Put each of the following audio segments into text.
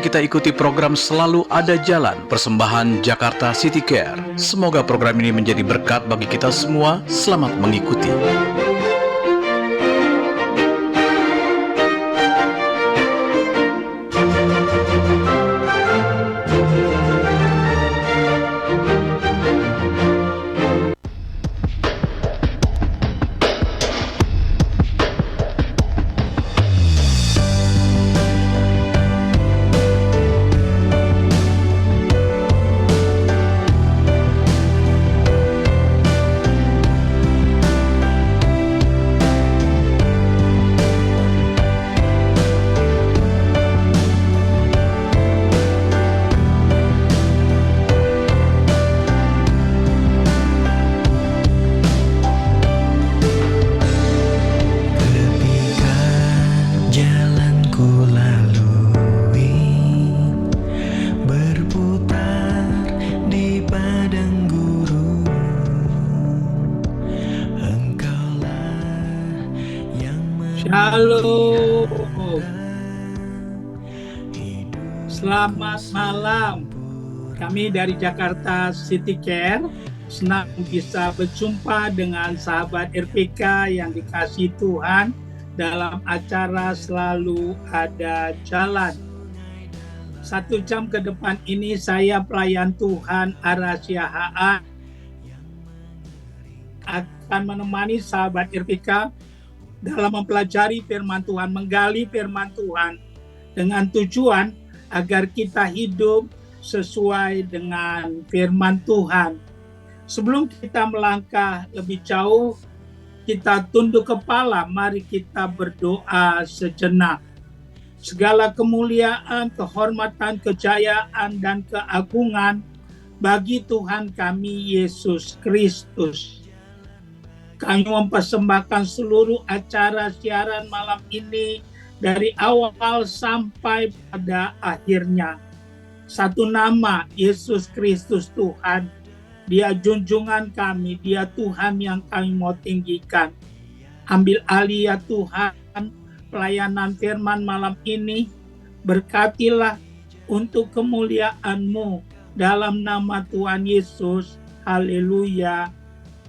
kita ikuti program Selalu Ada Jalan, persembahan Jakarta City Care. Semoga program ini menjadi berkat bagi kita semua. Selamat mengikuti. Halo, selamat malam. Kami dari Jakarta City Care senang bisa berjumpa dengan sahabat RPK yang dikasihi Tuhan dalam acara Selalu Ada Jalan. 1 jam ke depan ini saya pelayan Tuhan Arasia HA akan menemani sahabat RPK dalam mempelajari firman Tuhan, menggali firman Tuhan dengan tujuan agar kita hidup sesuai dengan firman Tuhan. Sebelum kita melangkah lebih jauh, kita tunduk kepala, mari kita berdoa sejenak. Segala kemuliaan, kehormatan, kejayaan, dan keagungan bagi Tuhan kami Yesus Kristus. Kami mempersembahkan seluruh acara siaran malam ini dari awal sampai pada akhirnya. Satu nama, Yesus Kristus Tuhan. Dia junjungan kami, Dia Tuhan yang kami mau tinggikan. Ambil alih ya Tuhan pelayanan firman malam ini. Berkatilah untuk kemuliaan-Mu dalam nama Tuhan Yesus. Haleluya.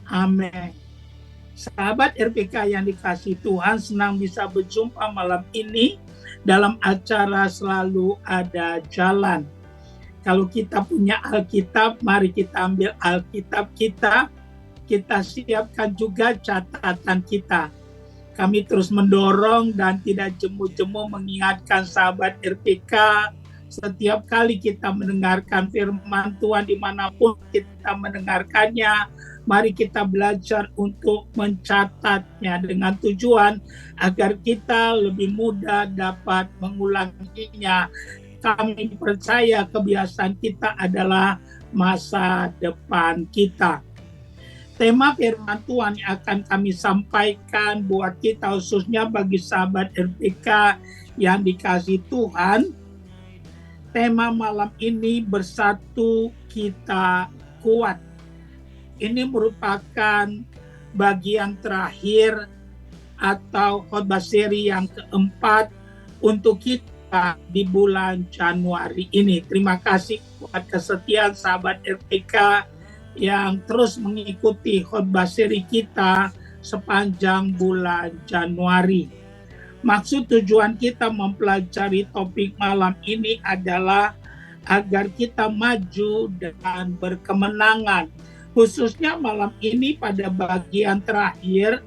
Amin. Sahabat RPK yang dikasihi Tuhan, senang bisa berjumpa malam ini dalam acara Selalu Ada Jalan. Kalau kita punya Alkitab, mari kita ambil Alkitab kita siapkan juga catatan kita. Kami terus mendorong dan tidak jemu-jemu mengingatkan sahabat RPK, setiap kali kita mendengarkan firman Tuhan dimanapun kita mendengarkannya, mari kita belajar untuk mencatatnya dengan tujuan agar kita lebih mudah dapat mengulanginya. Kami percaya kebiasaan kita adalah masa depan kita. Tema firman Tuhan yang akan kami sampaikan buat kita, khususnya bagi sahabat RPK yang dikasihi Tuhan. Tema malam ini, bersatu kita kuat. Ini merupakan bagian terakhir atau khotbah seri yang keempat untuk kita di bulan Januari ini. Terima kasih buat kesetiaan sahabat RPK yang terus mengikuti khotbah seri kita sepanjang bulan Januari. Maksud tujuan kita mempelajari topik malam ini adalah agar kita maju dan berkemenangan. Khususnya malam ini pada bagian terakhir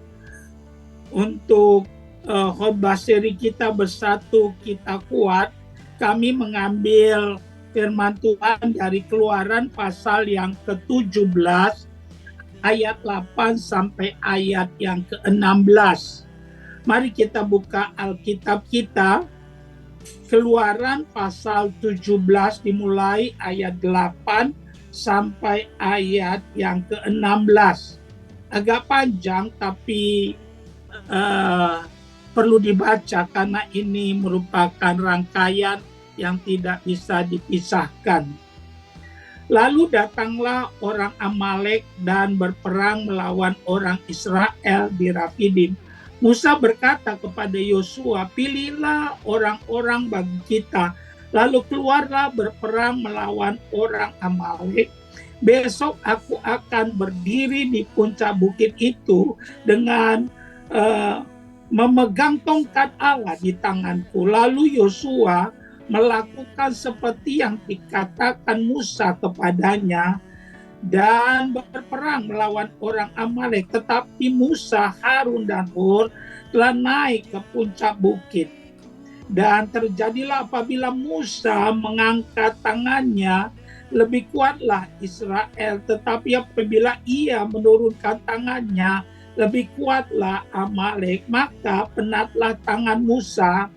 untuk khotbah seri kita bersatu kita kuat, kami mengambil firman Tuhan dari Keluaran pasal yang ke-17 ayat 8 sampai ayat yang ke-16. Mari kita buka Alkitab kita, Keluaran pasal 17 dimulai ayat 8 sampai ayat yang ke-16. Agak panjang tapi perlu dibaca karena ini merupakan rangkaian yang tidak bisa dipisahkan. Lalu datanglah orang Amalek dan berperang melawan orang Israel di Rafidim. Musa berkata kepada Yosua, pilihlah orang-orang bagi kita Lalu keluarlah berperang melawan orang Amalek. Besok aku akan berdiri di puncak bukit itu dengan memegang tongkat Allah di tanganku. Lalu Yosua melakukan seperti yang dikatakan Musa kepadanya dan berperang melawan orang Amalek. Tetapi Musa, Harun, dan Hur telah naik ke puncak bukit. Dan terjadilah apabila Musa mengangkat tangannya, lebih kuatlah Israel. Tetapi apabila ia menurunkan tangannya, lebih kuatlah Amalek. Maka penatlah tangan Musa.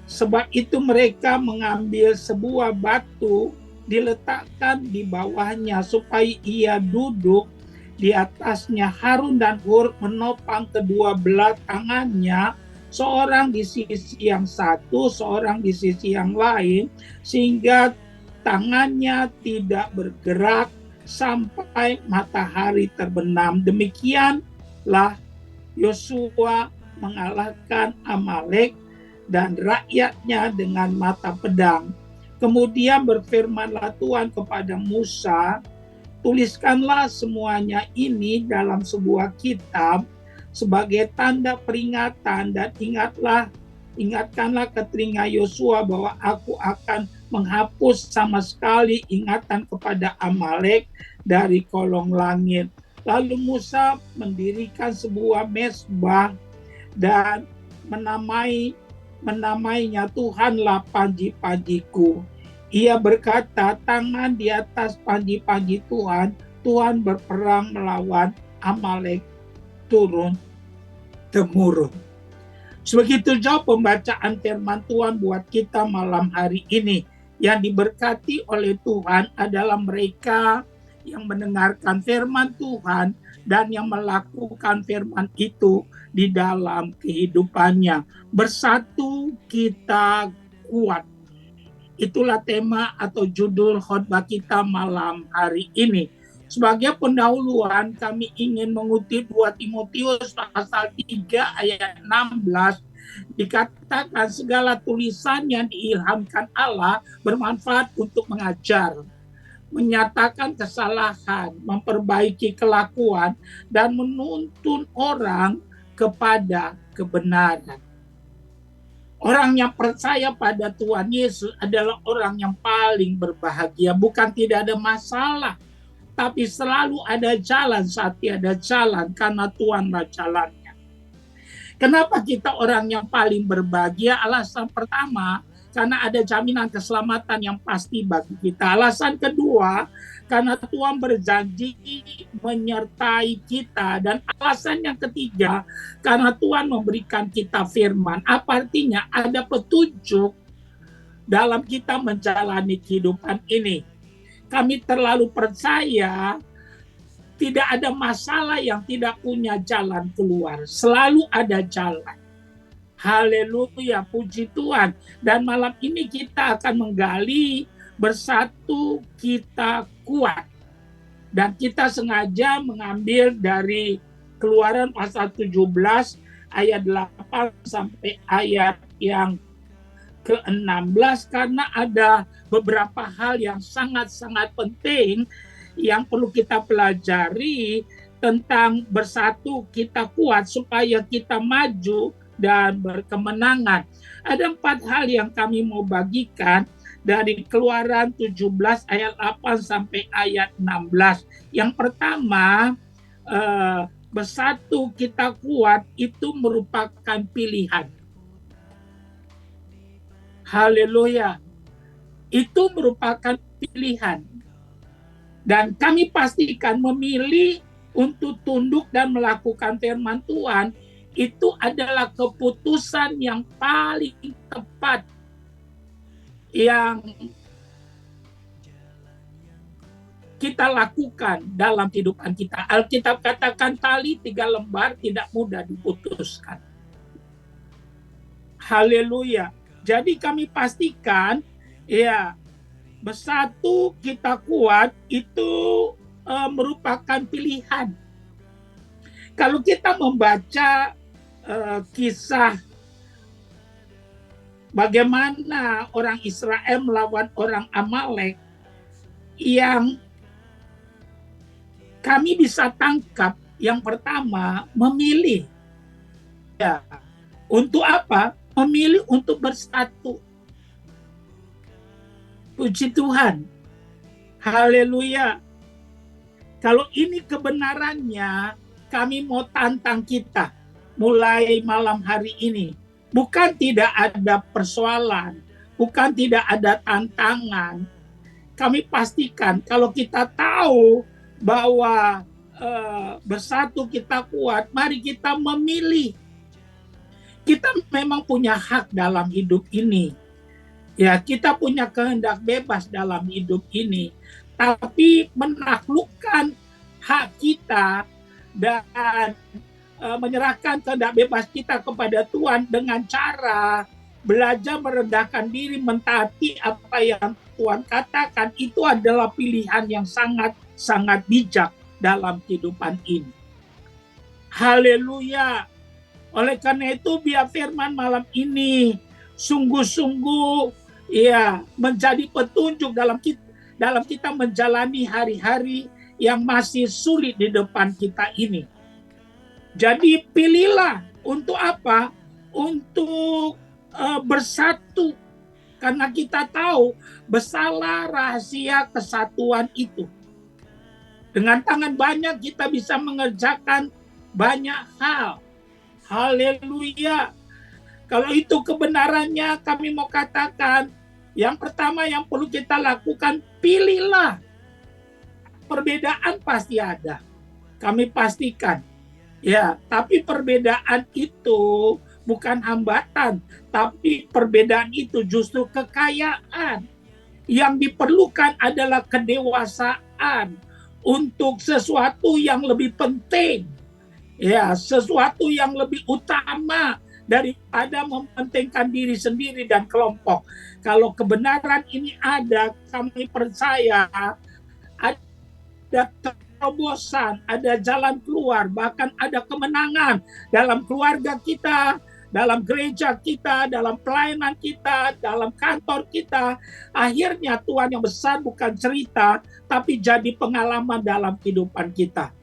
Sebab itu mereka mengambil sebuah batu, diletakkan di bawahnya supaya ia duduk di atasnya. Harun dan Hur menopang kedua belah tangannya, seorang di sisi yang satu, seorang di sisi yang lain, sehingga tangannya tidak bergerak sampai matahari terbenam. Demikianlah Yosua mengalahkan Amalek dan rakyatnya dengan mata pedang. Kemudian berfirmanlah Tuhan kepada Musa, tuliskanlah semuanya ini dalam sebuah kitab sebagai tanda peringatan, dan ingatkanlah ke telinga Yosua bahwa aku akan menghapus sama sekali ingatan kepada Amalek dari kolong langit. Lalu Musa mendirikan sebuah mezbah dan menamainya Tuhanlah panji-panjiku. Ia berkata, tangan di atas panji-panji Tuhan, Tuhan berperang melawan Amalek turun-temurun. Sebegitu jauh pembacaan firman Tuhan buat kita malam hari ini. Yang diberkati oleh Tuhan adalah mereka yang mendengarkan firman Tuhan dan yang melakukan firman itu di dalam kehidupannya. Bersatu kita kuat. Itulah tema atau judul khotbah kita malam hari ini. Sebagai pendahuluan, kami ingin mengutip 2 Timotius pasal 3 ayat 16. Dikatakan segala tulisan yang diilhamkan Allah bermanfaat untuk mengajar, menyatakan kesalahan, memperbaiki kelakuan, dan menuntun orang kepada kebenaran. Orang yang percaya pada Tuhan Yesus adalah orang yang paling berbahagia. Bukan tidak ada masalah, tapi selalu ada jalan saat tiada jalan, karena Tuhanlah jalannya. Kenapa kita orang yang paling berbahagia? Alasan pertama, karena ada jaminan keselamatan yang pasti bagi kita. Alasan kedua, karena Tuhan berjanji menyertai kita. Dan alasan yang ketiga, karena Tuhan memberikan kita firman. Apa artinya? Ada petunjuk dalam kita menjalani kehidupan ini. Kami terlalu percaya tidak ada masalah yang tidak punya jalan keluar. Selalu ada jalan. Haleluya, puji Tuhan. Dan malam ini kita akan menggali bersatu kita kuat. Dan kita sengaja mengambil dari Keluaran pasal 17 ayat 8 sampai ayat yang ke-16, karena ada beberapa hal yang sangat-sangat penting yang perlu kita pelajari tentang bersatu kita kuat supaya kita maju dan berkemenangan. Ada 4 hal yang kami mau bagikan dari Keluaran 17 ayat 8 sampai ayat 16. Yang pertama, bersatu kita kuat itu merupakan pilihan. Haleluya. Itu merupakan pilihan. Dan kami pastikan memilih untuk tunduk dan melakukan firman Tuhan itu adalah keputusan yang paling tepat yang kita lakukan dalam kehidupan kita. Alkitab katakan tali 3 lembar tidak mudah diputuskan. Haleluya. Jadi kami pastikan ya bersatu kita kuat itu merupakan pilihan. Kalau kita membaca kisah bagaimana orang Israel melawan orang Amalek, yang kami bisa tangkap yang pertama memilih. Ya, untuk apa? Memilih untuk bersatu. Puji Tuhan. Haleluya. Kalau ini kebenarannya, kami mau tantang kita mulai malam hari ini. Bukan tidak ada persoalan, bukan tidak ada tantangan. Kami pastikan kalau kita tahu bahwa bersatu kita kuat, mari kita memilih. Kita memang punya hak dalam hidup ini. Ya, kita punya kehendak bebas dalam hidup ini. Tapi menaklukkan hak kita dan menyerahkan kehendak bebas kita kepada Tuhan dengan cara belajar merendahkan diri, mentaati apa yang Tuhan katakan, itu adalah pilihan yang sangat bijak dalam kehidupan ini. Haleluya. Oleh karena itu biar firman malam ini sungguh-sungguh ya menjadi petunjuk dalam kita menjalani hari-hari yang masih sulit di depan kita ini. Jadi pilihlah untuk apa? Untuk bersatu. Karena kita tahu besarlah rahasia kesatuan itu. Dengan tangan banyak kita bisa mengerjakan banyak hal. Haleluya. Kalau itu kebenarannya, kami mau katakan, yang pertama yang perlu kita lakukan, pilihlah. Perbedaan pasti ada. Kami pastikan. Ya, tapi perbedaan itu bukan hambatan, tapi perbedaan itu justru kekayaan. Yang diperlukan adalah kedewasaan untuk sesuatu yang lebih penting. Ya, sesuatu yang lebih utama daripada mementingkan diri sendiri dan kelompok. Kalau kebenaran ini ada, kami percaya ada terobosan, ada jalan keluar, bahkan ada kemenangan dalam keluarga kita, dalam gereja kita, dalam pelayanan kita, dalam kantor kita. Akhirnya Tuhan yang besar bukan cerita, tapi jadi pengalaman dalam kehidupan kita.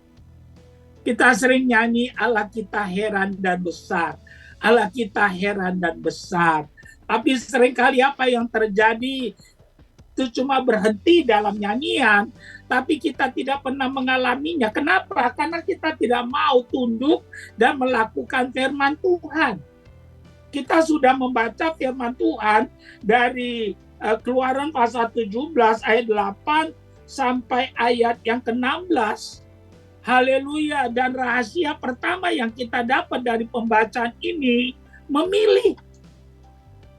Kita sering nyanyi Allah kita heran dan besar. Allah kita heran dan besar. Tapi seringkali apa yang terjadi itu cuma berhenti dalam nyanyian, tapi kita tidak pernah mengalaminya. Kenapa? Karena kita tidak mau tunduk dan melakukan firman Tuhan. Kita sudah membaca firman Tuhan dari Keluaran pasal 17 ayat 8 sampai ayat yang ke-16. Haleluya. Dan rahasia pertama yang kita dapat dari pembacaan ini, memilih.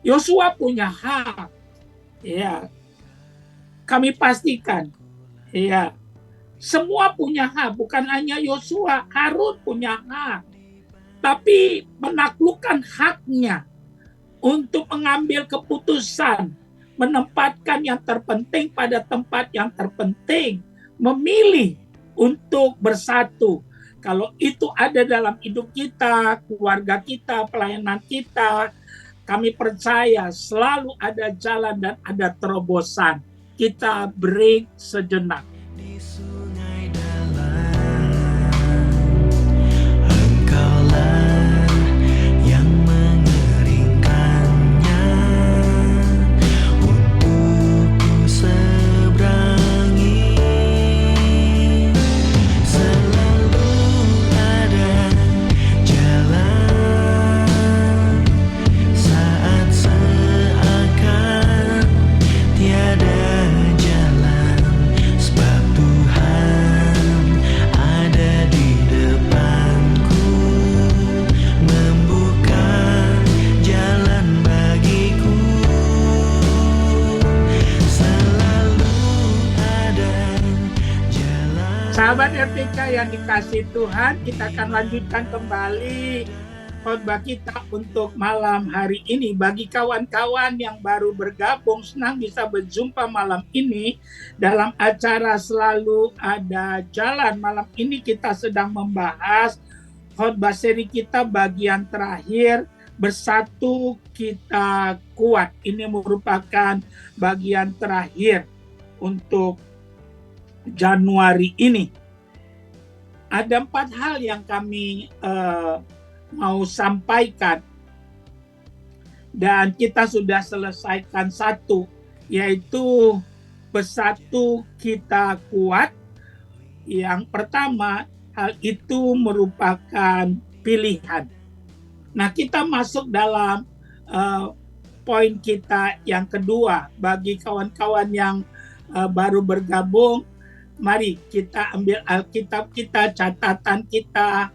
Yosua punya hak. Ya. Kami pastikan. Ya. Semua punya hak, bukan hanya Yosua, Harun punya hak. Tapi menaklukkan haknya untuk mengambil keputusan, menempatkan yang terpenting pada tempat yang terpenting, memilih untuk bersatu. Kalau itu ada dalam hidup kita, keluarga kita, pelayanan kita, kami percaya selalu ada jalan dan ada terobosan. Kita break sejenak. Di sungai dalam, Engkaulah yang mengeringkannya untuk ku seberangi. Selalu ada jalan saat seakan tiada jalan, sebab Tuhan ada di depanku, membuka jalan bagiku. Selalu ada jalan. Sahabat RTK yang dikasihi Tuhan, kita akan lanjutkan kembali khotbah kita untuk malam hari ini. Bagi kawan-kawan yang baru bergabung, senang bisa berjumpa malam ini dalam acara Selalu Ada Jalan. Malam ini kita sedang membahas khotbah seri kita bagian terakhir, Bersatu kita kuat. Ini merupakan bagian terakhir untuk Januari ini. Ada 4 hal yang kami mau sampaikan, dan kita sudah selesaikan 1, yaitu bersatu kita kuat. Yang pertama, hal itu merupakan pilihan. Nah, kita masuk dalam poin kita yang kedua. Bagi kawan-kawan yang baru bergabung, mari kita ambil Alkitab kita, catatan kita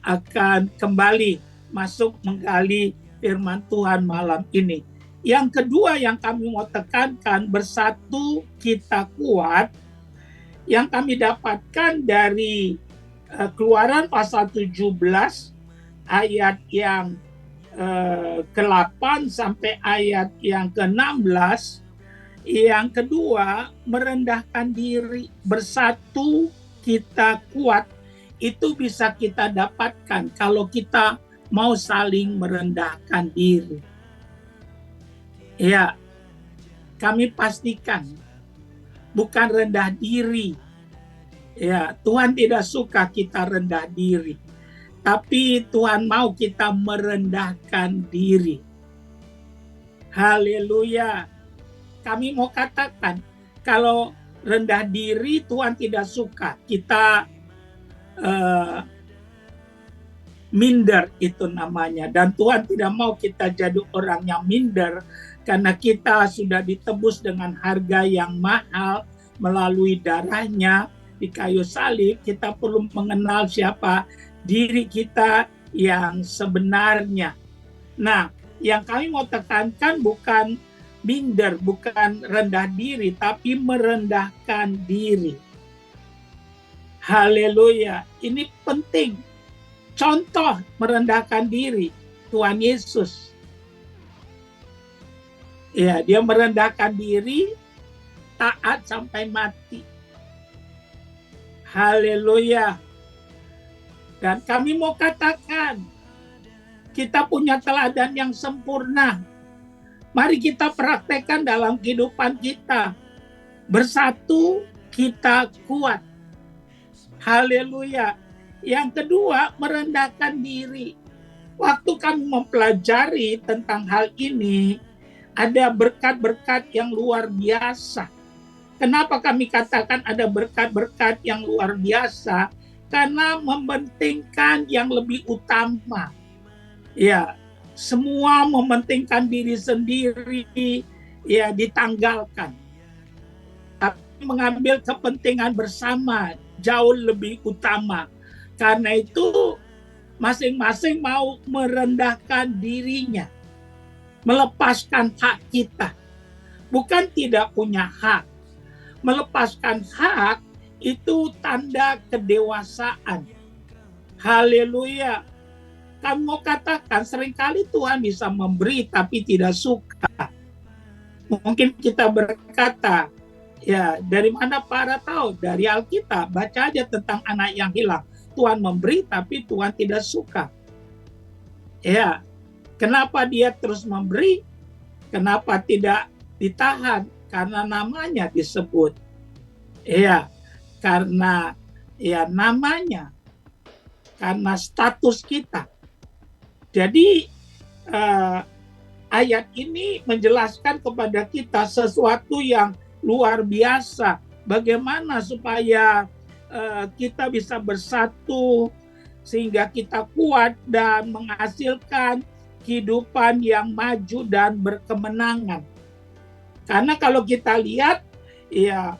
akan kembali masuk menggali firman Tuhan malam ini. Yang kedua yang kami mau tekankan, bersatu kita kuat, yang kami dapatkan dari Keluaran pasal 17 ayat yang ke-8 sampai ayat yang ke-16. Yang kedua, merendahkan diri. Bersatu kita kuat, itu bisa kita dapatkan kalau kita mau saling merendahkan diri. Ya, kami pastikan bukan rendah diri. Ya, Tuhan tidak suka kita rendah diri. Tapi Tuhan mau kita merendahkan diri. Haleluya. Kami mau katakan, kalau rendah diri Tuhan tidak suka. Kita minder itu namanya. Dan Tuhan tidak mau kita jadi orang yang minder, karena kita sudah ditebus dengan harga yang mahal melalui darahnya di kayu salib. Kita perlu mengenal siapa diri kita yang sebenarnya. Nah, yang kami mau tekankan bukan minder, bukan rendah diri, tapi merendahkan diri. Haleluya. Ini penting. Contoh merendahkan diri, Tuhan Yesus. Ya, dia merendahkan diri, taat sampai mati. Haleluya. Dan kami mau katakan, kita punya teladan yang sempurna. Mari kita praktekkan dalam kehidupan kita. Bersatu kita kuat. Haleluya. Yang kedua, merendahkan diri. Waktu kami mempelajari tentang hal ini, ada berkat-berkat yang luar biasa. Kenapa kami katakan ada berkat-berkat yang luar biasa? Karena mementingkan yang lebih utama. Ya, semua mementingkan diri sendiri, ya ditanggalkan. Tapi mengambil kepentingan bersama jauh lebih utama. Karena itu masing-masing mau merendahkan dirinya, melepaskan hak kita. Bukan tidak punya hak. Melepaskan hak itu tanda kedewasaan. Haleluya. Kamu mau katakan seringkali Tuhan bisa memberi tapi tidak suka. Mungkin kita berkata, ya dari mana para tahu? Dari Alkitab, baca aja tentang anak yang hilang. Tuhan memberi tapi Tuhan tidak suka. Ya, kenapa dia terus memberi? Kenapa tidak ditahan? Karena namanya disebut. Ya, karena ya namanya, karena status kita. Jadi ayat ini menjelaskan kepada kita sesuatu yang luar biasa. Bagaimana supaya kita bisa bersatu sehingga kita kuat dan menghasilkan kehidupan yang maju dan berkemenangan. Karena kalau kita lihat ya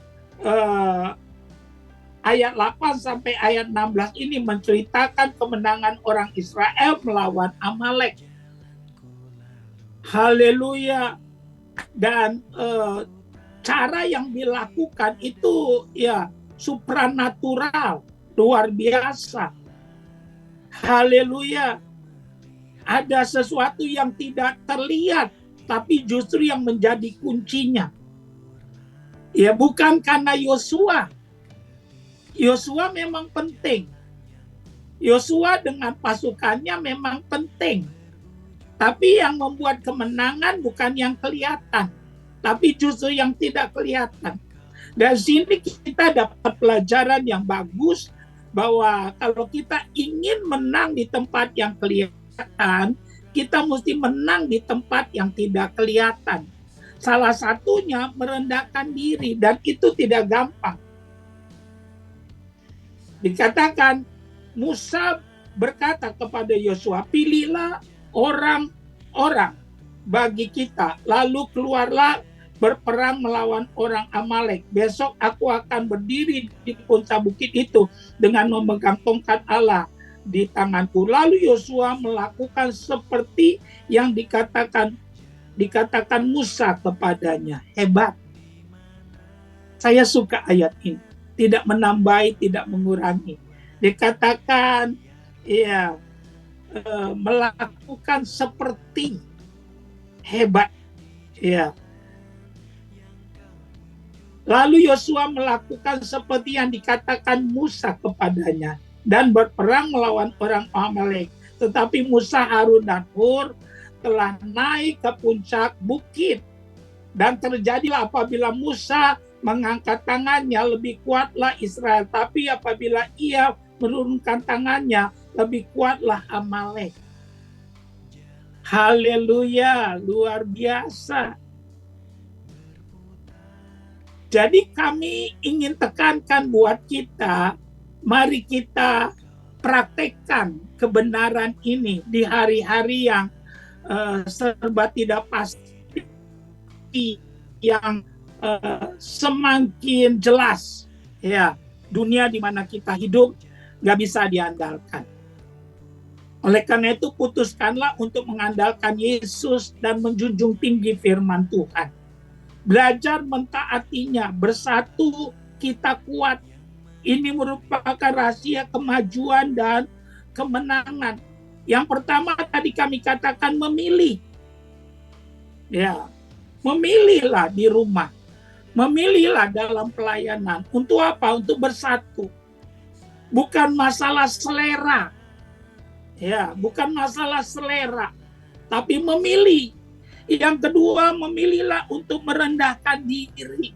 ayat 8 sampai ayat 16 ini menceritakan kemenangan orang Israel melawan Amalek. Haleluya. Dan cara yang dilakukan itu ya supranatural, luar biasa. Haleluya. Ada sesuatu yang tidak terlihat, tapi justru yang menjadi kuncinya. Ya bukan karena Yosua. Yosua memang penting. Yosua dengan pasukannya memang penting, tapi yang membuat kemenangan bukan yang kelihatan, tapi justru yang tidak kelihatan. Dan sini kita dapat pelajaran yang bagus bahwa kalau kita ingin menang di tempat yang kelihatan, kita mesti menang di tempat yang tidak kelihatan. Salah satunya merendahkan diri, dan itu tidak gampang. Dikatakan Musa berkata kepada Yosua, pilihlah orang-orang bagi kita, lalu keluarlah berperang melawan orang Amalek. Besok aku akan berdiri di puncak bukit itu dengan memegang tongkat Allah di tanganku. Lalu Yosua melakukan seperti yang dikatakan Musa kepadanya. Hebat. Saya suka ayat ini. Tidak menambahi, tidak mengurangi. Dikatakan melakukan seperti. Hebat. Ya. Lalu Yosua melakukan seperti yang dikatakan Musa kepadanya dan berperang melawan orang Amalek. Tetapi Musa, Harun, dan Hur telah naik ke puncak bukit. Dan terjadilah apabila Musa mengangkat tangannya, lebih kuatlah Israel. Tapi apabila ia menurunkan tangannya, lebih kuatlah Amalek. Haleluya, luar biasa. Jadi kami ingin tekankan buat kita, mari kita praktekkan kebenaran ini di hari-hari yang serba tidak pasti, yang semakin jelas. Ya, dunia di mana kita hidup nggak bisa diandalkan. Oleh karena itu, putuskanlah untuk mengandalkan Yesus dan menjunjung tinggi firman Tuhan. Belajar mentaatinya, bersatu kita kuat. Ini merupakan rahasia kemajuan dan kemenangan. Yang pertama tadi kami katakan memilih. Ya, memilihlah di rumah. Memilihlah dalam pelayanan. Untuk apa? Untuk bersatu. Bukan masalah selera. Ya, bukan masalah selera. Tapi memilih. Yang kedua, memilihlah untuk merendahkan diri.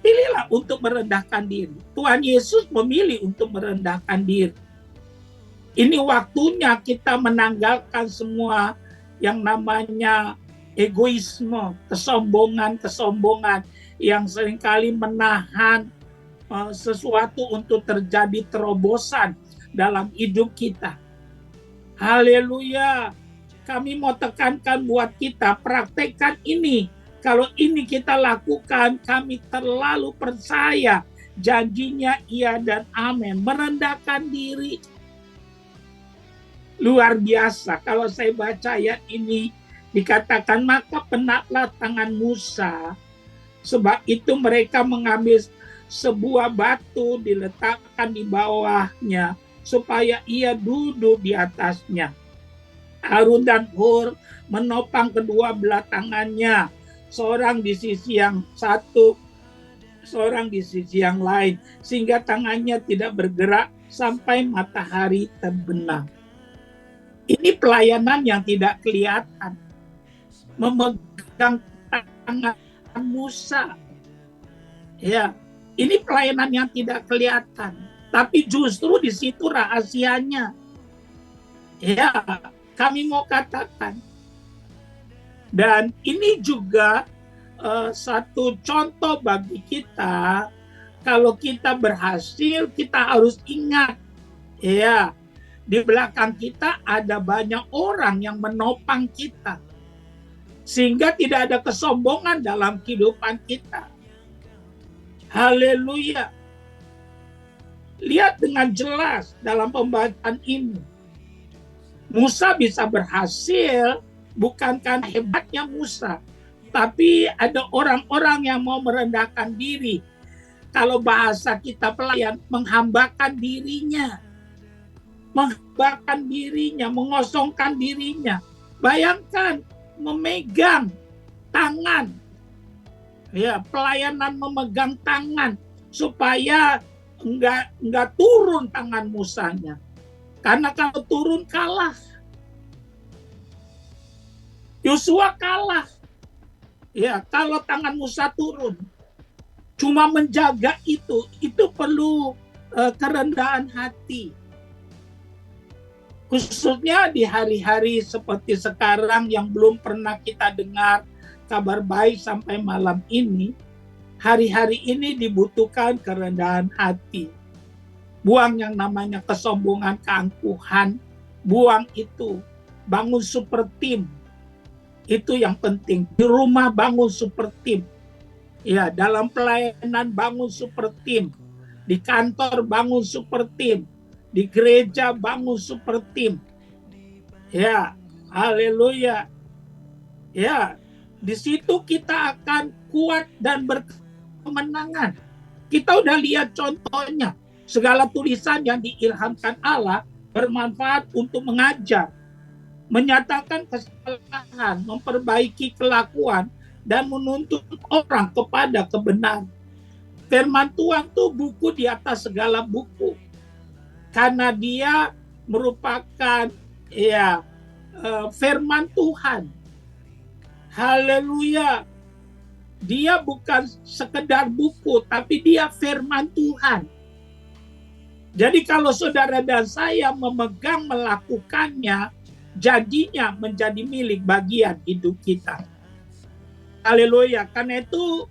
Pilihlah untuk merendahkan diri. Tuhan Yesus memilih untuk merendahkan diri. Ini waktunya kita menanggalkan semua yang namanya egoisme, kesombongan yang seringkali menahan sesuatu untuk terjadi terobosan dalam hidup kita. Haleluya. Kami mau tekankan buat kita, praktekkan ini. Kalau ini kita lakukan, kami terlalu percaya. Janjinya iya dan amin. Merendahkan diri. Luar biasa. Kalau saya baca ayat ini, dikatakan, maka penatlah tangan Musa. Sebab itu mereka mengambil sebuah batu, diletakkan di bawahnya, supaya ia duduk di atasnya. Harun dan Hur menopang kedua belah tangannya, seorang di sisi yang satu, seorang di sisi yang lain, sehingga tangannya tidak bergerak sampai matahari terbenam. Ini pelayanan yang tidak kelihatan. Memegang tangan Musa. Ya, ini pelayanan yang tidak kelihatan. Tapi justru di situ rahasianya. Ya, kami mau katakan. Dan ini juga satu contoh bagi kita. Kalau kita berhasil, kita harus ingat. Ya, di belakang kita ada banyak orang yang menopang kita. Sehingga tidak ada kesombongan dalam kehidupan kita. Haleluya. Lihat dengan jelas dalam pembacaan ini. Musa bisa berhasil bukan karena hebatnya Musa, tapi ada orang-orang yang mau merendahkan diri. Kalau bahasa kita pelayan, menghambakan dirinya. Menghambakan dirinya, mengosongkan dirinya. Bayangkan memegang tangan. Ya, pelayanan memegang tangan supaya enggak turun tangan Musanya. Karena kalau turun kalah. Yosua kalah. Ya, kalau tangan Musa turun. Cuma menjaga itu perlu kerendahan hati. Khususnya di hari-hari seperti sekarang yang belum pernah kita dengar kabar baik sampai malam ini, hari-hari ini dibutuhkan kerendahan hati. Buang yang namanya kesombongan, keangkuhan, buang itu. Bangun super team. Itu yang penting. Di rumah bangun super team. Ya, dalam pelayanan bangun super team. Di kantor bangun super team. Di gereja bangun super team. Ya, haleluya. Ya, di situ kita akan kuat dan berkemenangan. Kita udah lihat contohnya. Segala tulisan yang diilhamkan Allah bermanfaat untuk mengajar, menyatakan kesalahan, memperbaiki kelakuan, dan menuntut orang kepada kebenaran. Firman Tuhan itu buku di atas segala buku. Karena dia merupakan firman Tuhan. Haleluya. Dia bukan sekedar buku, tapi dia firman Tuhan. Jadi kalau saudara dan saya memegang, melakukannya, jadinya menjadi milik bagian hidup kita. Haleluya. Karena itu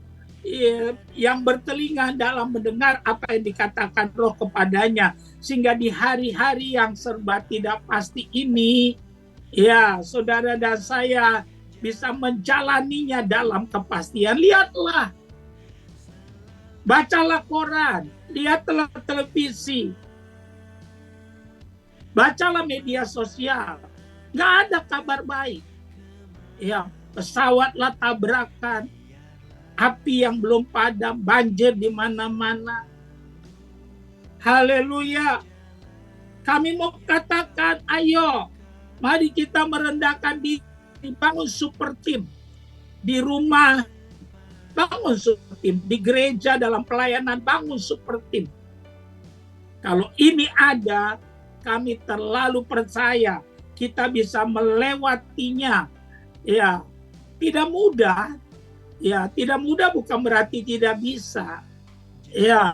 yang bertelinga dalam mendengar apa yang dikatakan Roh kepadanya, sehingga di hari-hari yang serba tidak pasti ini, ya, saudara dan saya bisa menjalaninya dalam kepastian. Lihatlah, bacalah koran, lihatlah televisi, bacalah media sosial, nggak ada kabar baik. Ya, pesawatlah tabrakan, api yang belum padam, banjir di mana-mana. Haleluya. Kami mau katakan, ayo, mari kita merendahkan diri, bangun super team. Di rumah, bangun super team. Di gereja, dalam pelayanan, bangun super team. Kalau ini ada, kami terlalu percaya kita bisa melewatinya. Ya, tidak mudah. Ya, tidak mudah bukan berarti tidak bisa. Ya,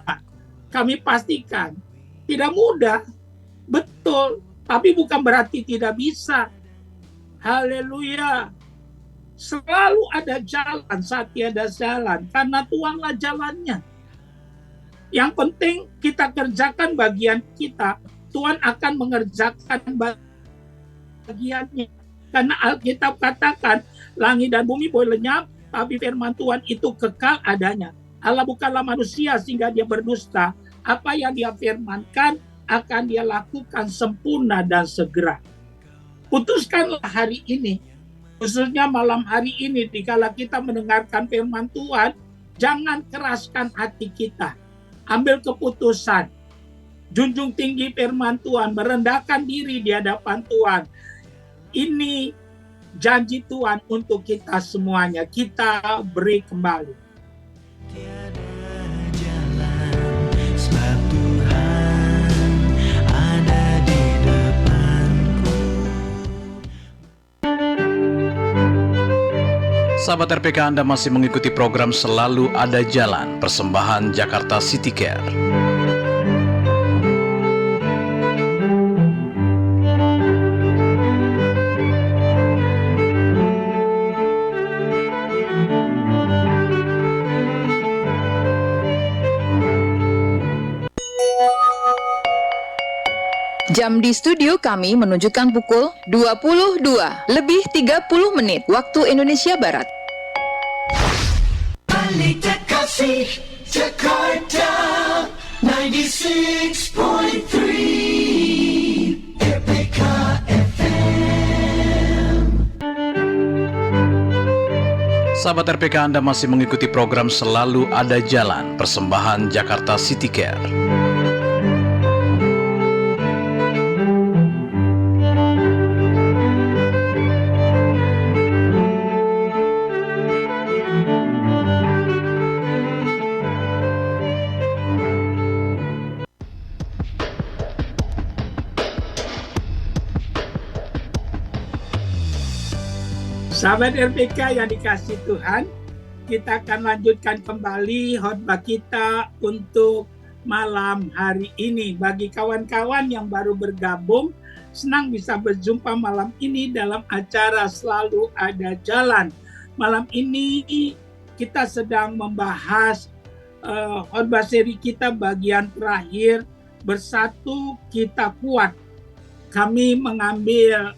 kami pastikan tidak mudah, betul, tapi bukan berarti tidak bisa. Haleluya. Selalu ada jalan saat tiada jalan, karena Tuhanlah jalannya. Yang penting kita kerjakan bagian kita, Tuhan akan mengerjakan bagiannya. Karena Alkitab katakan, langit dan bumi boleh lenyap, tapi firman Tuhan itu kekal adanya. Allah bukanlah manusia sehingga dia berdusta. Apa yang dia firmankan akan dia lakukan sempurna dan segera. Putuskanlah hari ini, khususnya malam hari ini, dikala kita mendengarkan firman Tuhan, jangan keraskan hati kita. Ambil keputusan. Junjung tinggi firman Tuhan, merendahkan diri di hadapan Tuhan. Ini janji Tuhan untuk kita semuanya. Kita beri kembali. Tiada jalan, sebab Tuhan ada di depanku. Sahabat RPK, Anda masih mengikuti program Selalu Ada Jalan, persembahan Jakarta City Care. Jam di studio kami menunjukkan pukul 22:30 waktu Indonesia Barat. Balita Kasih Jakarta 96.3 RPK FM. Sahabat RPK, Anda masih mengikuti program Selalu Ada Jalan, persembahan Jakarta City Care. Sahabat RPK yang dikasihi Tuhan, kita akan lanjutkan kembali khotbah kita untuk malam hari ini. Bagi kawan-kawan yang baru bergabung, senang bisa berjumpa malam ini dalam acara Selalu Ada Jalan. Malam ini kita sedang membahas khotbah seri kita bagian terakhir, Bersatu Kita Kuat. Kami mengambil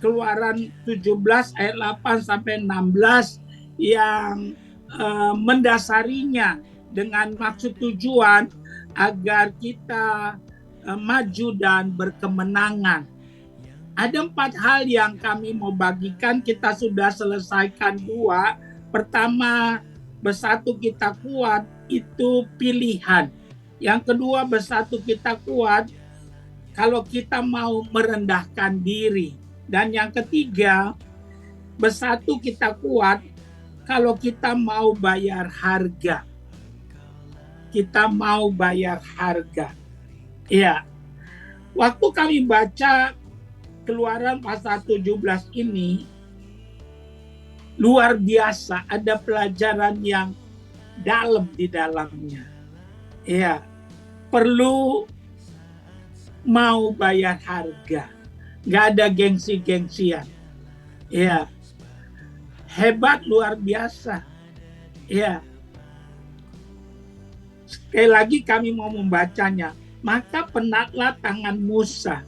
Keluaran 17 ayat 8 sampai 16 yang mendasarinya dengan maksud tujuan agar kita maju dan berkemenangan. Ada 4 hal yang kami mau bagikan, kita sudah selesaikan 2. Pertama, bersatu kita kuat itu pilihan. Yang kedua, bersatu kita kuat kalau kita mau merendahkan diri. Dan yang ketiga, bersatu kita kuat kalau kita mau bayar harga. Kita mau bayar harga. Ya, waktu kami baca Keluaran pasal 17 ini, luar biasa, ada pelajaran yang dalam di dalamnya. Ya, perlu mau bayar harga. Nggak ada gengsi-gengsian. Ya, hebat, luar biasa. Ya, sekali lagi kami mau membacanya. Maka penatlah tangan Musa.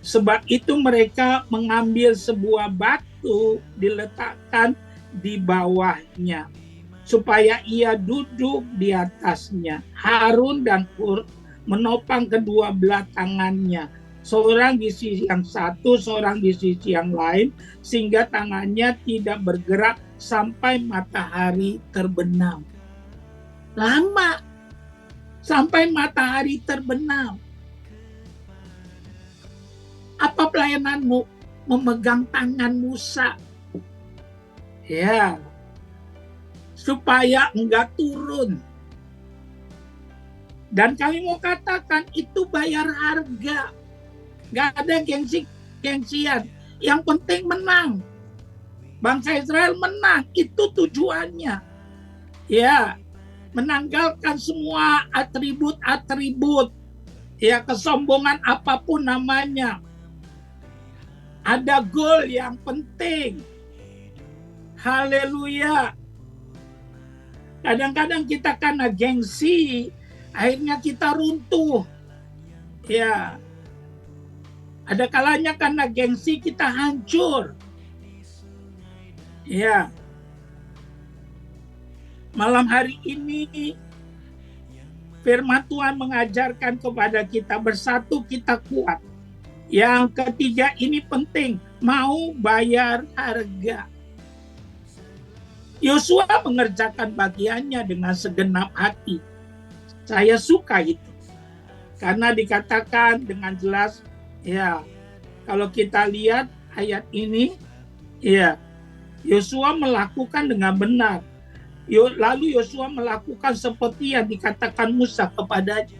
Sebab itu mereka mengambil sebuah batu diletakkan di bawahnya, supaya ia duduk di atasnya. Harun dan Hur menopang kedua belah tangannya, seorang di sisi yang satu, seorang di sisi yang lain, sehingga tangannya tidak bergerak sampai matahari terbenam. Lama sampai matahari terbenam. Apa pelayananmu? Memegang tangan Musa. Ya, supaya enggak turun. Dan kami mau katakan itu bayar harga. Nggak ada gengsian. Yang penting menang. Bangsa Israel menang. Itu tujuannya. Ya, menanggalkan semua atribut-atribut. Ya, kesombongan apapun namanya. Ada goal yang penting. Haleluya. Kadang-kadang kita karena gengsi, akhirnya kita runtuh. Ya, ada kalanya karena gengsi kita hancur. Ya. Malam hari ini firman Tuhan mengajarkan kepada kita bersatu kita kuat. Yang ketiga ini penting, mau bayar harga. Yosua mengerjakan bagiannya dengan segenap hati. Saya suka itu. Karena dikatakan dengan jelas, ya, kalau kita lihat ayat ini, ya, Yosua melakukan dengan benar. Lalu Yosua melakukan seperti yang dikatakan Musa kepadanya.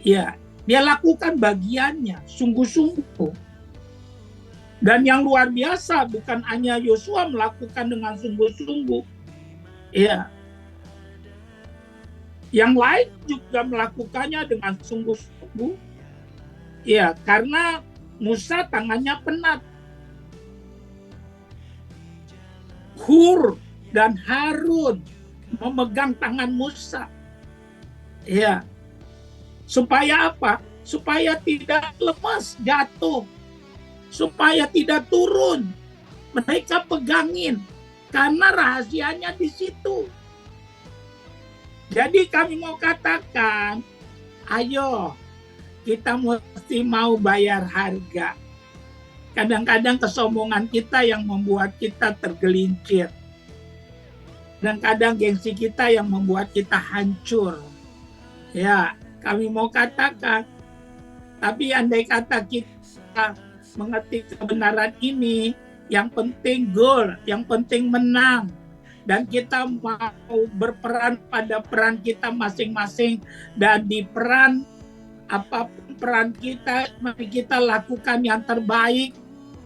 Ya, dia lakukan bagiannya sungguh-sungguh. Dan yang luar biasa bukan hanya Yosua melakukan dengan sungguh-sungguh. Ya. Yang lain juga melakukannya dengan sungguh-sungguh. Ya, karena Musa tangannya penat. Hur dan Harun memegang tangan Musa. Ya. Supaya apa? Supaya tidak lemas, jatuh. Supaya tidak turun. Mereka pegangin. Karena rahasianya di situ. Jadi kami mau katakan, ayo kita mesti mau bayar harga. Kadang-kadang kesombongan kita yang membuat kita tergelincir. Dan kadang gengsi kita yang membuat kita hancur. Ya, kami mau katakan, tapi andai kata kita mengerti kebenaran ini, yang penting goal, yang penting menang. Dan kita mau berperan pada peran kita masing-masing. Dan di peran, apapun peran kita, mari kita lakukan yang terbaik.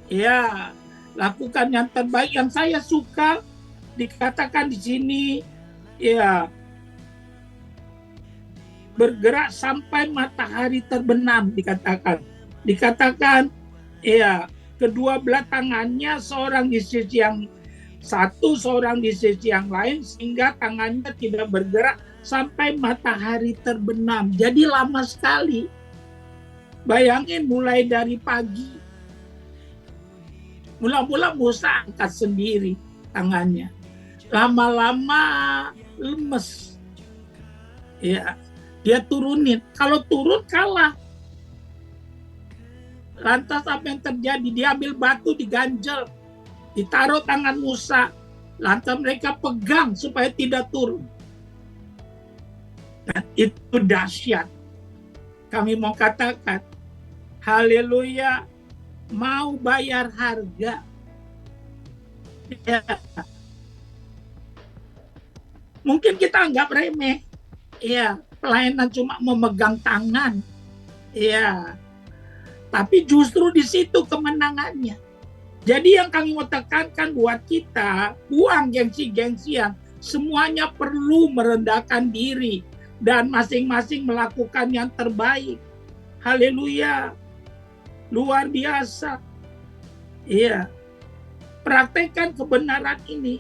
Ya, lakukan yang terbaik. Yang saya suka dikatakan di sini, ya, bergerak sampai matahari terbenam dikatakan. Dikatakan, ya, kedua belah tangannya, seorang di sisi yang satu, seorang di sisi yang lain, sehingga tangannya tidak bergerak sampai matahari terbenam. Jadi lama sekali. Bayangin mulai dari pagi. Mula-mula Musa angkat sendiri tangannya. Lama-lama lemes. Ya, dia turunin. Kalau turun kalah. Lantas apa yang terjadi? Diambil batu, diganjel, ditaruh tangan Musa. Lantas mereka pegang supaya tidak turun. Dan itu dahsyat. Kami mau katakan, haleluya, mau bayar harga. Ya. Mungkin kita anggap remeh. Ya, pelayanan cuma memegang tangan. Ya. Tapi justru di situ kemenangannya. Jadi yang kami mau tekankan buat kita, buang gengsi-gengsian. Semuanya perlu merendahkan diri dan masing-masing melakukan yang terbaik. Haleluya. Luar biasa. Iya. Praktekkan kebenaran ini.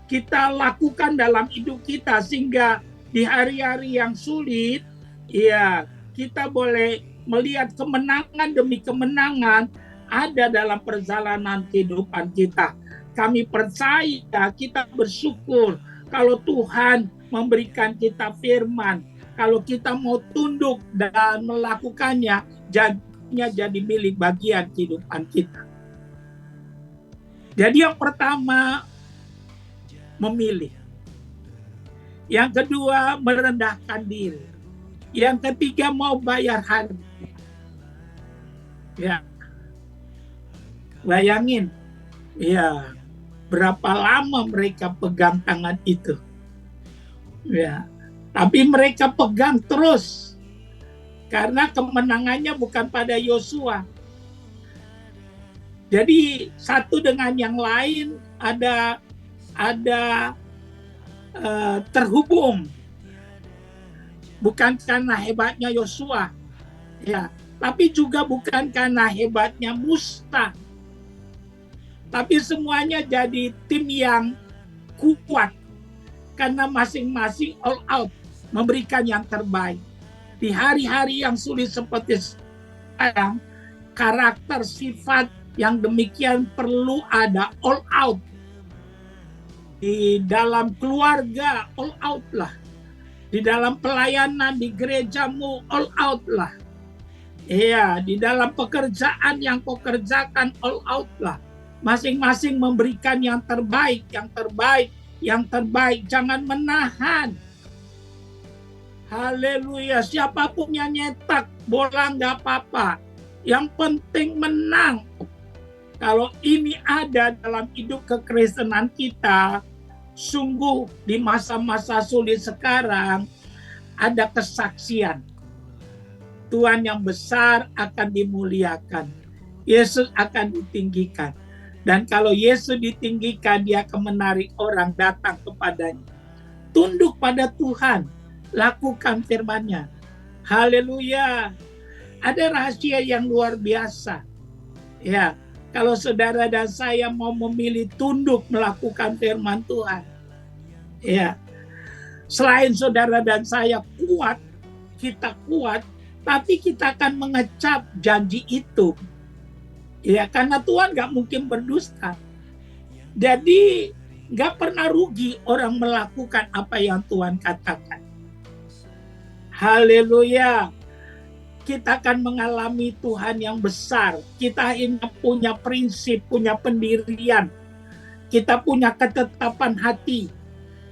Kita lakukan dalam hidup kita sehingga di hari-hari yang sulit, ya, kita boleh melihat kemenangan demi kemenangan ada dalam perjalanan kehidupan kita. Kami percaya, kita bersyukur kalau Tuhan memberikan kita firman. Kalau kita mau tunduk dan melakukannya, jadinya jadi milik bagian kehidupan kita. Jadi yang pertama, memilih. Yang kedua, merendahkan diri. Yang ketiga, mau bayar harga. Ya, bayangin, ya, berapa lama mereka pegang tangan itu. Ya, tapi mereka pegang terus. Karena kemenangannya bukan pada Yosua. Jadi satu dengan yang lain ada terhubung. Bukan karena hebatnya Yosua, ya, tapi juga bukan karena hebatnya Musa. Tapi semuanya jadi tim yang kuat karena masing-masing all out memberikan yang terbaik. Di hari-hari yang sulit seperti sekarang, karakter sifat yang demikian perlu ada all out. Di dalam keluarga all out lah. Di dalam pelayanan di gerejamu all out lah. Iya, di dalam pekerjaan yang kau kerjakan all out lah. Masing-masing memberikan yang terbaik, yang terbaik, yang terbaik. Jangan menahan. Haleluya, siapapun yang nyetak bola nggak apa-apa. Yang penting menang. Kalau ini ada dalam hidup kekristenan kita, sungguh di masa-masa sulit sekarang ada kesaksian. Tuhan yang besar akan dimuliakan. Yesus akan ditinggikan. Dan kalau Yesus ditinggikan, dia akan menarik orang datang kepadanya. Tunduk pada Tuhan. Lakukan firman-Nya. Haleluya. Ada rahasia yang luar biasa. Ya, kalau saudara dan saya mau memilih tunduk melakukan firman Tuhan. Ya. Selain saudara dan saya kuat, kita kuat, tapi kita akan mengecap janji itu. Ya, karena Tuhan gak mungkin berdusta. Jadi gak pernah rugi orang melakukan apa yang Tuhan katakan. Haleluya. Kita akan mengalami Tuhan yang besar. Kita ini punya prinsip, punya pendirian. Kita punya ketetapan hati.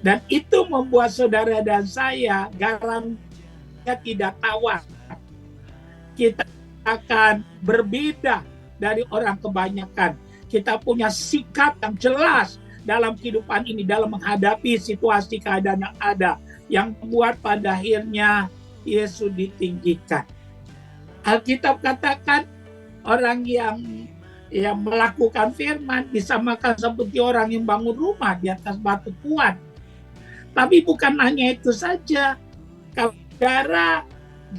Dan itu membuat saudara dan saya garamnya tidak tawar. Kita akan berbeda dari orang kebanyakan. Kita punya sikap yang jelas dalam kehidupan ini, dalam menghadapi situasi keadaan yang ada. Yang membuat pada akhirnya Yesus ditinggikan. Alkitab katakan orang yang Ya, melakukan firman disamakan seperti orang yang bangun rumah di atas batu kuat. Tapi bukan hanya itu saja. Kalau saudara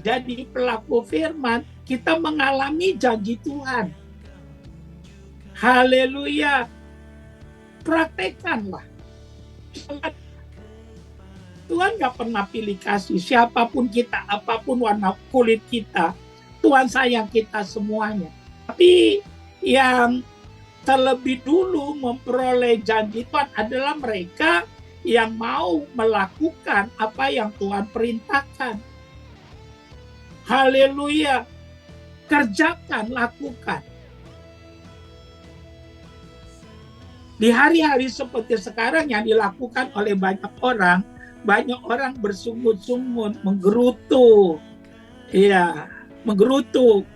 jadi pelaku firman, kita mengalami janji Tuhan. Haleluya. Praktekanlah. Tuhan gak pernah pilih kasih. Siapapun kita, apapun warna kulit kita, Tuhan sayang kita semuanya. Tapi yang terlebih dulu memperoleh janji Tuhan adalah mereka yang mau melakukan apa yang Tuhan perintahkan. Haleluya. Kerjakan, lakukan. Di hari-hari seperti sekarang yang dilakukan oleh banyak orang bersungut-sungut, menggerutu. Iya, menggerutu.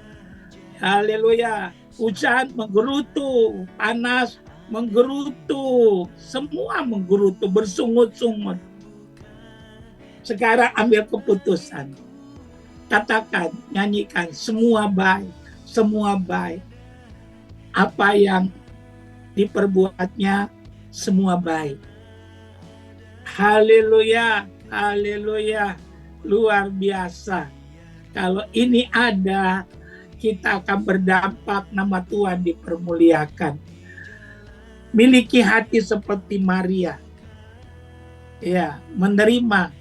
Haleluya. Hujan menggerutu, panas menggerutu, semua menggerutu, bersungut-sungut. Sekarang ambil keputusan. Katakan, nyanyikan, semua baik, semua baik. Apa yang diperbuatnya, semua baik. Haleluya, haleluya, luar biasa. Kalau ini ada, kita akan berdampak, nama Tuhan dipermuliakan. Miliki hati seperti Maria. Ya, menerima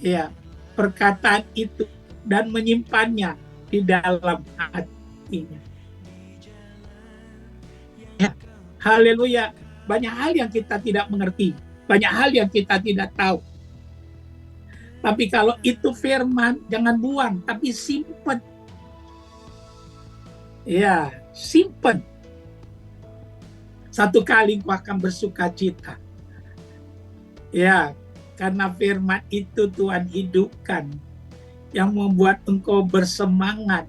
ya perkataan itu dan menyimpannya di dalam hatinya. Ya, haleluya. Banyak hal yang kita tidak mengerti, banyak hal yang kita tidak tahu. Tapi kalau itu firman, jangan buang, tapi simpan. Ya, simpan. Satu kali engkau akan bersuka cita. Ya, karena firman itu Tuhan hidupkan. Yang membuat engkau bersemangat.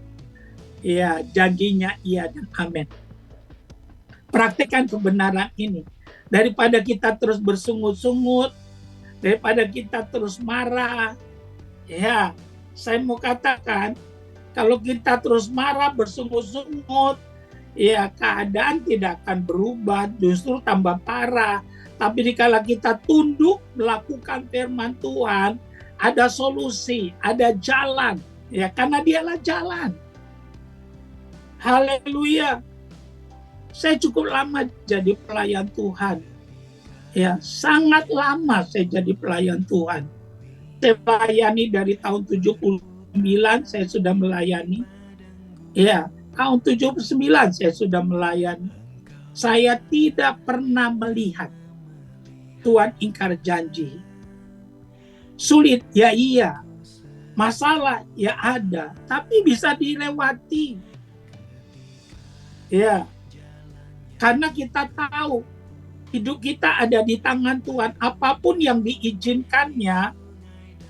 Ya, janjinya iya dan amin. Praktekkan kebenaran ini. Daripada kita terus bersungut-sungut, daripada kita terus marah. Ya, saya mau katakan, kalau kita terus marah, bersungut-sungut, ya keadaan tidak akan berubah, justru tambah parah. Tapi dikala kita tunduk melakukan firman Tuhan, ada solusi, ada jalan. Ya, karena dialah jalan. Haleluya. Saya cukup lama jadi pelayan Tuhan. Ya, sangat lama saya jadi pelayan Tuhan. Saya melayani dari tahun 79 saya sudah melayani. Ya, tahun 79 saya sudah melayani. Saya tidak pernah melihat Tuhan ingkar janji. Sulit, ya iya. Masalah, ya ada. Tapi bisa dilewati. Ya, karena kita tahu hidup kita ada di tangan Tuhan. Apapun yang diizinkannya,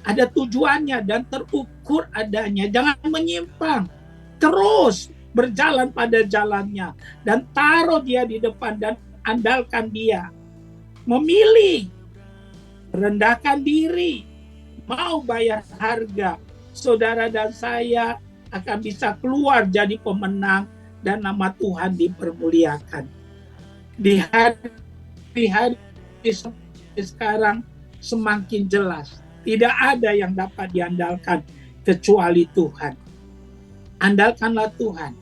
ada tujuannya dan terukur adanya. Jangan menyimpang. Terus berjalan pada jalannya. Dan taruh dia di depan dan andalkan dia. Memilih. Rendahkan diri. Mau bayar harga. Saudara dan saya akan bisa keluar jadi pemenang. Dan nama Tuhan dipermuliakan. Di hari sekarang semakin jelas. Tidak ada yang dapat diandalkan kecuali Tuhan. Andalkanlah Tuhan.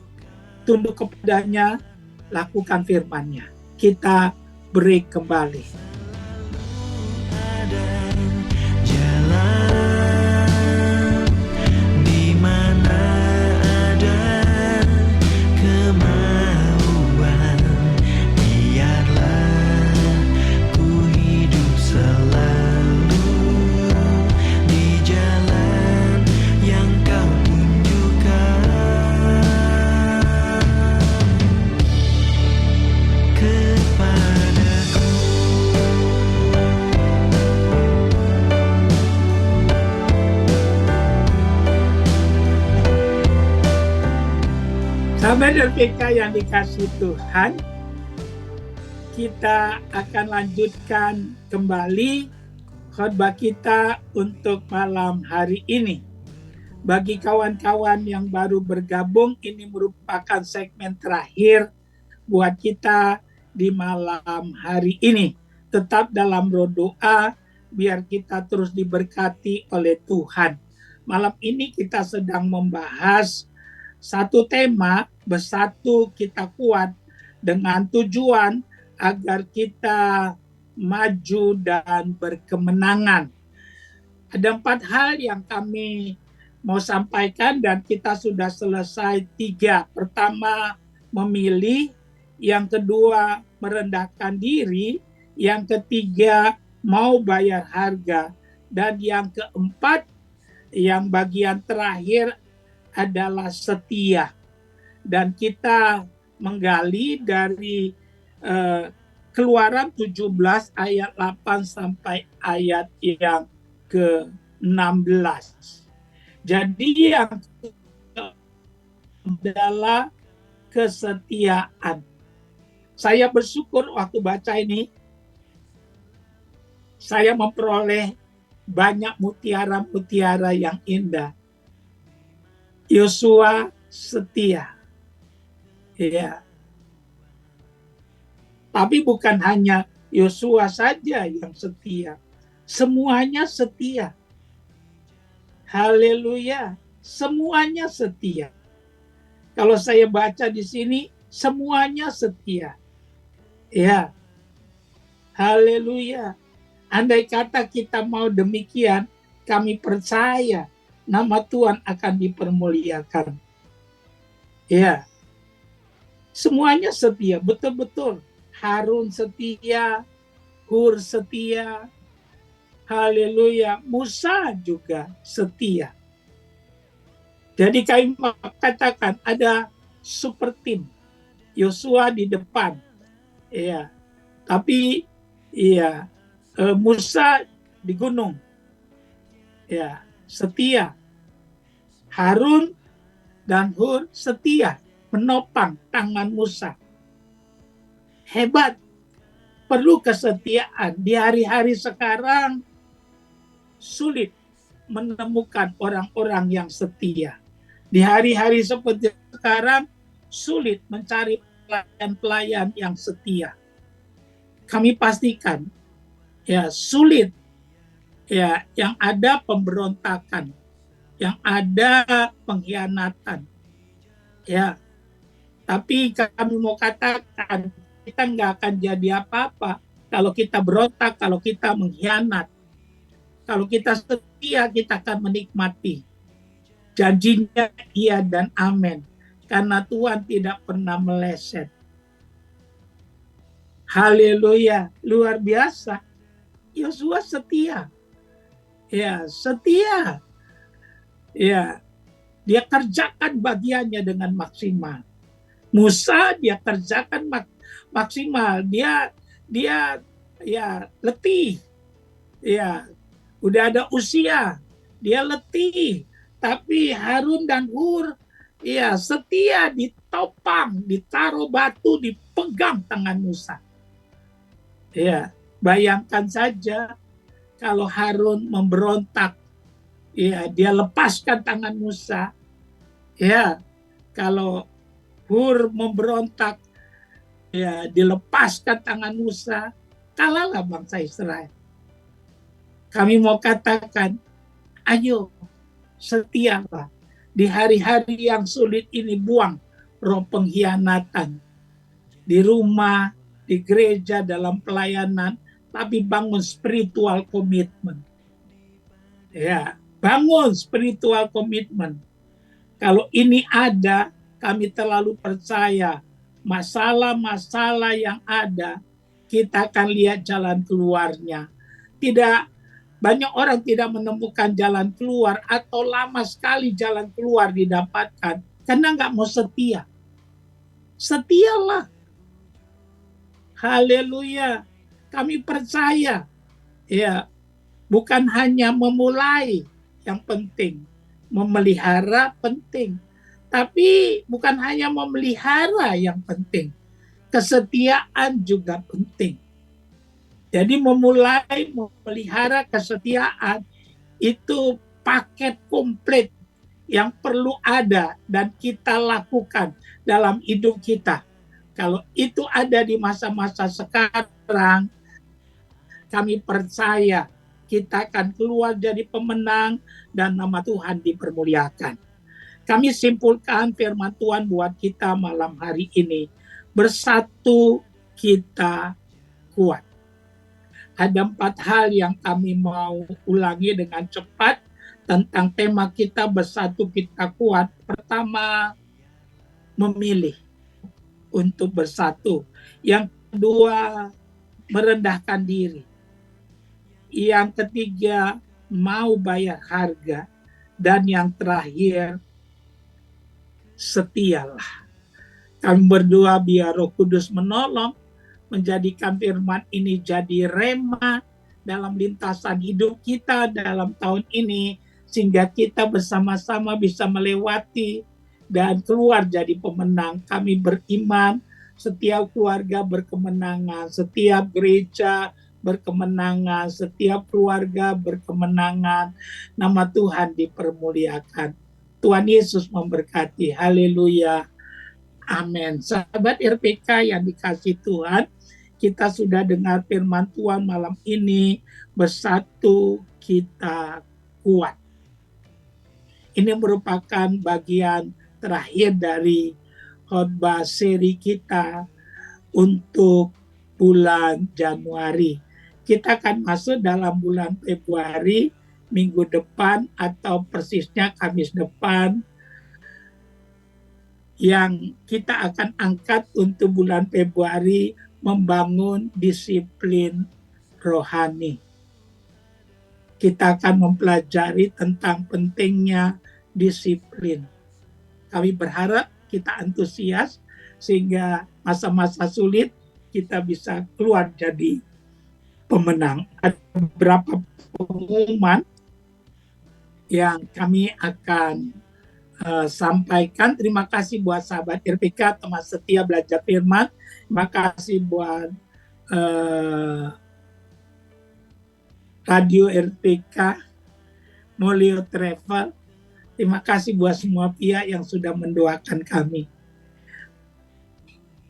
Tunduk kepadanya, lakukan firman-Nya. Kita break kembali. Ada jalan di mana ada kemauan, biarlah ku hidup selalu di jalan yang kau tunjukkan kepadaku. Sahabat RPK yang dikasihi Tuhan, kita akan lanjutkan kembali khotbah kita untuk malam hari ini. Bagi kawan-kawan yang baru bergabung, ini merupakan segmen terakhir buat kita di malam hari ini. Tetap dalam roh doa, biar kita terus diberkati oleh Tuhan. Malam ini kita sedang membahas satu tema, bersatu kita kuat, dengan tujuan agar kita maju dan berkemenangan. Ada 4 hal yang kami mau sampaikan dan kita sudah selesai 3. Pertama, memilih. Yang kedua, merendahkan diri. Yang ketiga, mau bayar harga. Dan yang keempat, yang bagian terakhir adalah setia. Dan kita menggali dari Keluaran 17 ayat 8 sampai ayat yang ke-16. Jadi yang adalah kesetiaan. Saya bersyukur waktu baca ini, saya memperoleh banyak mutiara-mutiara yang indah. Yosua setia. Ya. Tapi bukan hanya Yosua saja yang setia. Semuanya setia. Haleluya. Semuanya setia. Kalau saya baca di sini, semuanya setia. Ya. Haleluya. Andai kata kita mau demikian, kami percaya nama Tuhan akan dipermuliakan. Ya. Semuanya setia, betul-betul. Harun setia, Hur setia, haleluya, Musa juga setia. Jadi kami katakan ada super tim, Yosua di depan, ya. Tapi ya Musa di gunung, ya setia. Harun dan Hur setia menopang tangan Musa. Hebat, perlu kesetiaan. Di hari-hari sekarang sulit menemukan orang-orang yang setia. Di hari-hari seperti sekarang sulit mencari pelayan-pelayan yang setia. Kami pastikan ya sulit, ya yang ada pemberontakan, yang ada pengkhianatan. Ya. Tapi kami mau katakan kita nggak akan jadi apa-apa kalau kita berontak, kalau kita mengkhianat. Kalau kita setia, kita akan menikmati. Janjinya iya dan amin. Karena Tuhan tidak pernah meleset. Haleluya, luar biasa. Yosua setia. Ya, setia. Ya, dia kerjakan bagiannya dengan maksimal. Musa dia kerjakan maksimal. Dia ya letih. Ya, udah ada usia. Dia letih. Tapi Harun dan Hur ya setia, ditopang, ditaruh batu, dipegang tangan Musa. Ya, bayangkan saja kalau Harun memberontak, ya dia lepaskan tangan Musa. Ya, kalau Hur memberontak, ya dilepaskan tangan Musa, kalahlah bangsa Israel. Kami mau katakan, ayo setialah. Di hari-hari yang sulit ini buang roh pengkhianatan. Di rumah, di gereja, dalam pelayanan, tapi bangun spiritual komitmen. Ya, bangun spiritual komitmen. Kalau ini ada, kami terlalu percaya masalah-masalah yang ada, kita akan lihat jalan keluarnya. Banyak orang tidak menemukan jalan keluar atau lama sekali jalan keluar didapatkan karena nggak mau setia. Setialah. Haleluya. Kami percaya. Ya, bukan hanya memulai yang penting, memelihara penting. Tapi bukan hanya memelihara yang penting, kesetiaan juga penting. Jadi memulai memelihara kesetiaan itu paket komplit yang perlu ada dan kita lakukan dalam hidup kita. Kalau itu ada di masa-masa sekarang, kami percaya kita akan keluar jadi pemenang dan nama Tuhan dipermuliakan. Kami simpulkan firman Tuhan buat kita malam hari ini. Bersatu kita kuat. Ada 4 hal yang kami mau ulangi dengan cepat tentang tema kita bersatu kita kuat. Pertama, memilih untuk bersatu. Yang kedua, merendahkan diri. Yang ketiga, mau bayar harga. Dan yang terakhir, setialah. Kami berdoa biar Roh Kudus menolong, menjadikan firman ini jadi rema dalam lintasan hidup kita dalam tahun ini, sehingga kita bersama-sama bisa melewati dan keluar jadi pemenang. Kami beriman, setiap keluarga berkemenangan, setiap gereja berkemenangan, setiap keluarga berkemenangan. Nama Tuhan dipermuliakan. Tuhan Yesus memberkati. Haleluya. Amin. Sahabat RPK yang dikasihi Tuhan, kita sudah dengar firman Tuhan malam ini, bersatu kita kuat. Ini merupakan bagian terakhir dari khotbah seri kita untuk bulan Januari. Kita akan masuk dalam bulan Februari minggu depan atau persisnya Kamis depan, yang kita akan angkat untuk bulan Februari, membangun disiplin rohani. Kita akan mempelajari tentang pentingnya disiplin. Kami berharap kita antusias sehingga masa-masa sulit kita bisa keluar jadi pemenang. Ada beberapa pengumuman yang kami akan sampaikan. Terima kasih buat sahabat RPK, teman setia belajar firman. Terima kasih buat Radio RPK, Molio Travel. Terima kasih buat semua pihak yang sudah mendoakan kami.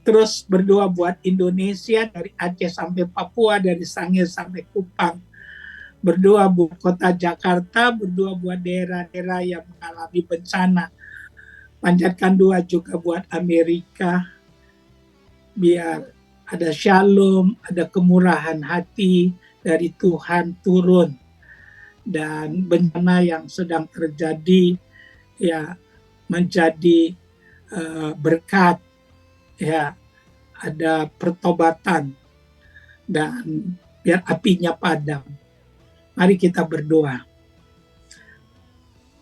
Terus berdoa buat Indonesia, dari Aceh sampai Papua, dari Sangir sampai Kupang. Berdoa buat kota Jakarta, berdoa buat daerah-daerah yang mengalami bencana. Panjatkan doa juga buat Amerika, biar ada shalom, ada kemurahan hati dari Tuhan turun. Dan bencana yang sedang terjadi ya menjadi berkat, ya ada pertobatan, dan biar apinya padam. Mari kita berdoa.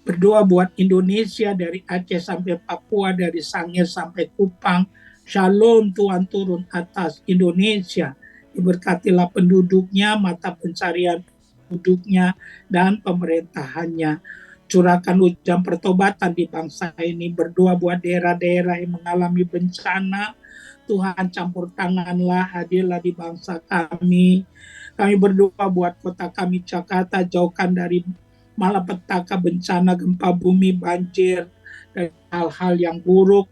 Berdoa buat Indonesia, dari Aceh sampai Papua, dari Sangir sampai Kupang. Shalom Tuhan turun atas Indonesia. Diberkatilah penduduknya, mata pencarian penduduknya, dan pemerintahannya. Curahkan hujan pertobatan di bangsa ini. Berdoa buat daerah-daerah yang mengalami bencana. Tuhan campur tanganlah, hadirlah di bangsa kami. Kami berdoa buat kota kami Jakarta, jauhkan dari malapetaka, bencana, gempa bumi, banjir, dan hal-hal yang buruk.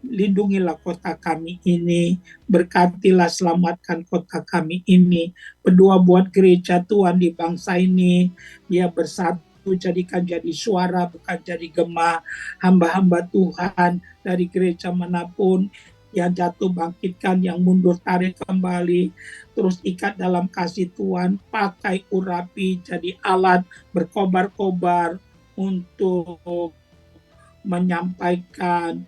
Lindungilah kota kami ini, berkatilah, selamatkan kota kami ini. Berdoa buat gereja Tuhan di bangsa ini, biar bersatu, jadikan jadi suara, bukan jadi gema. Hamba-hamba Tuhan dari gereja manapun yang jatuh bangkitkan, yang mundur tarik kembali, terus ikat dalam kasih Tuhan, pakai urapi jadi alat berkobar-kobar untuk menyampaikan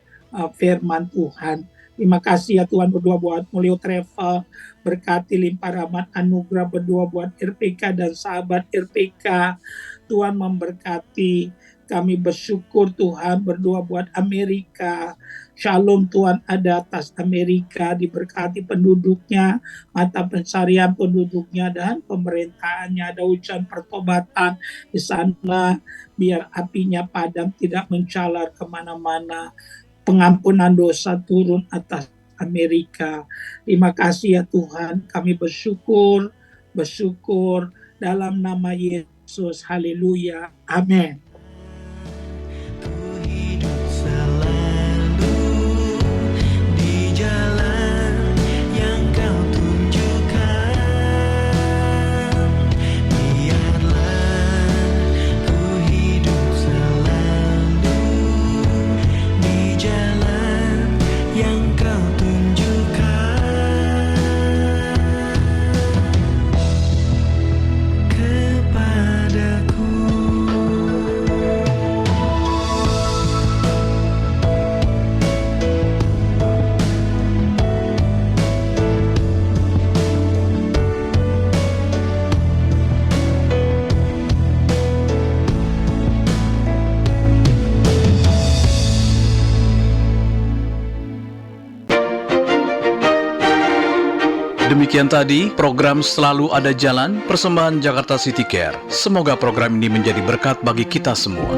firman Tuhan. Terima kasih ya Tuhan. Berdoa buat Molio Travel, berkati limpah rahmat anugerah. Berdoa buat RPK dan sahabat RPK, Tuhan memberkati. Kami bersyukur Tuhan. Berdoa buat Amerika, shalom Tuhan ada atas Amerika, diberkati penduduknya, mata pencarian penduduknya, dan pemerintahannya. Ada hujan pertobatan di sana, biar apinya padam, tidak menjalar kemana-mana. Pengampunan dosa turun atas Amerika. Terima kasih ya Tuhan. Kami bersyukur dalam nama Yesus. Haleluya. Amin. Ku hidup selalu di jalan Demikian tadi program Selalu Ada Jalan persembahan Jakarta City Care. Semoga program ini menjadi berkat bagi kita semua.